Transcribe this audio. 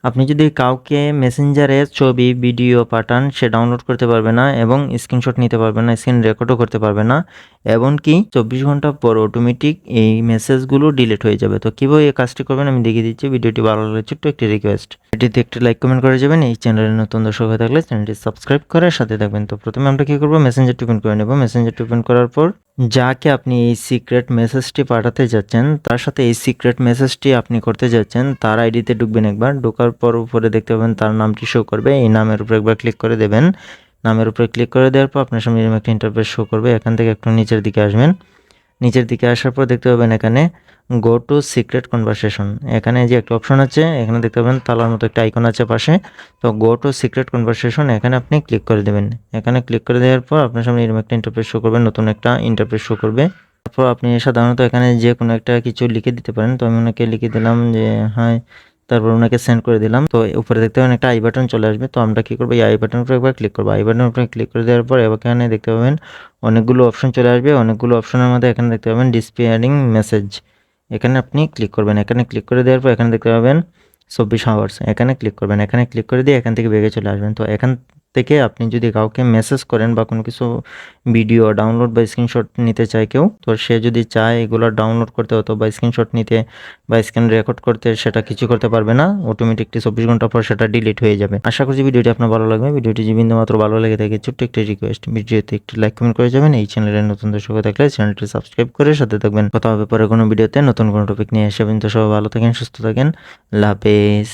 আপনি যদি কাউকে মেসেঞ্জারে ছবি, ভিডিও পাঠান, সে ডাউনলোড করতে পারবে না এবং স্ক্রিনশট নিতে পারবে না, স্ক্রিন রেকর্ডও করতে পারবে না। এমনকি 24 ঘন্টা পর অটোমেটিক এই মেসেজগুলো ডিলিট হয়ে যাবে। তো কীভাবে এই কাজটি করবেন আমি দেখিয়ে দিচ্ছি। ভিডিওটি ভালো লাগলে ছোট্ট একটি রিকোয়েস্ট, এটিতে একটি লাইক কমেন্ট করে যাবেন। এই চ্যানেলে নতুন দর্শক হয়ে থাকলে চ্যানেলটি সাবস্ক্রাইব করে সাথে থাকবেন। তো প্রথমে আমরা কী করবো, মেসেঞ্জারটি ওপেন করে নেব। মেসেঞ্জারটি ওপেন করার পর যাকে আপনি এই সিক্রেট মেসেজটি পাঠাতে যাচ্ছেন, তার সাথে এই সিক্রেট মেসেজটি আপনি করতে যাচ্ছেন, তার আইডিতে ঢুকবেন। একবার ঢোকার পর উপরে দেখতে পাবেন তার নামটি শো করবে। এই নামের উপরে একবার ক্লিক করে দেবেন। নামের উপরে ক্লিক করে দেওয়ার পর আপনার সামনে এরকম একটা ইন্টারফেস শো করবে। এখান থেকে একটু নিচের দিকে আসবেন। নিচের দিকে আসার পর দেখতে পাবেন এখানে গো টু সিক্রেট কনভারসেশন, এখানে যে একটা অপশন আছে, এখানে দেখতে পাবেন তালার মতো একটা আইকন আছে পাশে। তো গো টু সিক্রেট কনভারসেশন এখানে আপনি ক্লিক করে দেবেন। এখানে ক্লিক করে দেওয়ার পর আপনার সামনে এরকম একটা ইন্টারফেস শো করবে, নতুন একটা ইন্টারফেস শো করবে। তারপর আপনি সাধারণত এখানে যে কোনো একটা কিছু লিখে দিতে পারেন। তো আমি ওনাকে লিখে দিলাম যে হাই, তারপর ওনাকে সেন্ড করে দিলাম। তো উপরে দেখতে পাবেন একটা আই বাটন চলে আসবে। তো আমরা কী করবো, এই আই বাটনের উপরে একবার ক্লিক করবো। আই বাটনের উপরে ক্লিক করে দেওয়ার পর এখানে দেখতে পাবেন অনেকগুলো অপশন চলে আসবে। অনেকগুলো অপশনের মধ্যে এখানে দেখতে পাবেন ডিসপিয়ারিং মেসেজ, এখানে আপনি ক্লিক করবেন। এখানে ক্লিক করে দেওয়ার পর এখানে দেখতে পাবেন 24 আওয়ার্স, এখানে ক্লিক করবেন। এখানে ক্লিক করে দিয়ে এখান থেকে বেরিয়ে চলে আসবেন। তো এখান থেকে আপনি যদি কাউকে মেসেজ করেন বা কোনো কিছু ভিডিও ডাউনলোড বা স্ক্রিনশট নিতে চায় কেউ, তো সে যদি চায় এগুলো ডাউনলোড করতে হতো বা স্ক্রিনশট নিতে বা স্ক্রিন রেকর্ড করতে, সেটা কিছু করতে পারবে না। অটোমেটিকলি 24 ঘন্টা পর সেটা ডিলিট হয়ে যাবে। আশা করছি ভিডিওটি আপনার ভালো লাগবে। ভিডিওটি যদি বিন্দুমাত্র ভালো লেগে থাকে ছোট্ট একটি রিকোয়েস্ট, ভিডিওতে একটি লাইক কমেন্ট করে যাবেন। এই চ্যানেলের নতুন দর্শক হয়ে থাকলে চ্যানেলটি সাবস্ক্রাইব করে সাথে থাকবেন। কথা হবে পরে কোনো ভিডিওতে নতুন কোনো টপিক নিয়ে এসে। তো সবাই ভালো থাকেন, সুস্থ থাকেন, আল্লাহ হাফেজ।